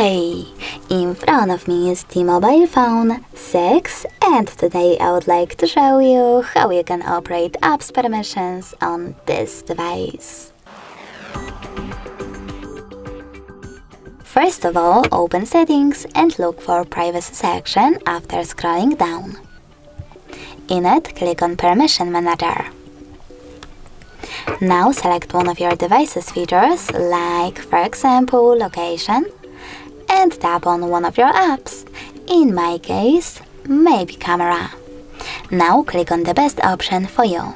Hey, in front of me is T-Mobile phone 6 and today I would like to show you how you can operate apps permissions on this device. First of all, open Settings and look for Privacy section after scrolling down. In it, click on Permission Manager. Now select one of your device's features, like, for example, location, and tap on one of your apps, in my case, maybe camera. Now click on the best option for you.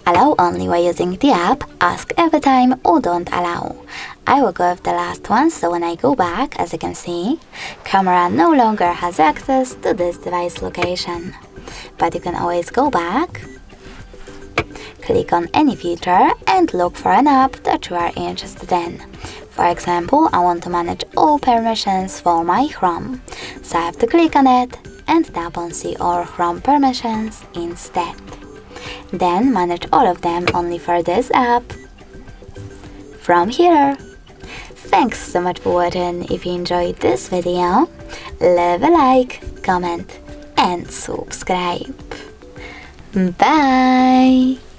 Allow only while using the app, ask every time, or don't allow. I will go with the last one, so when I go back, as you can see, camera no longer has access to this device location. But you can always go back, click on any feature and look for an app that you are interested in. For example, I want to manage all permissions for my Chrome, so I have to click on it and tap on See All Chrome Permissions instead. Then manage all of them only for this app from here. Thanks so much for watching. If you enjoyed this video, leave a like, comment and subscribe. Bye!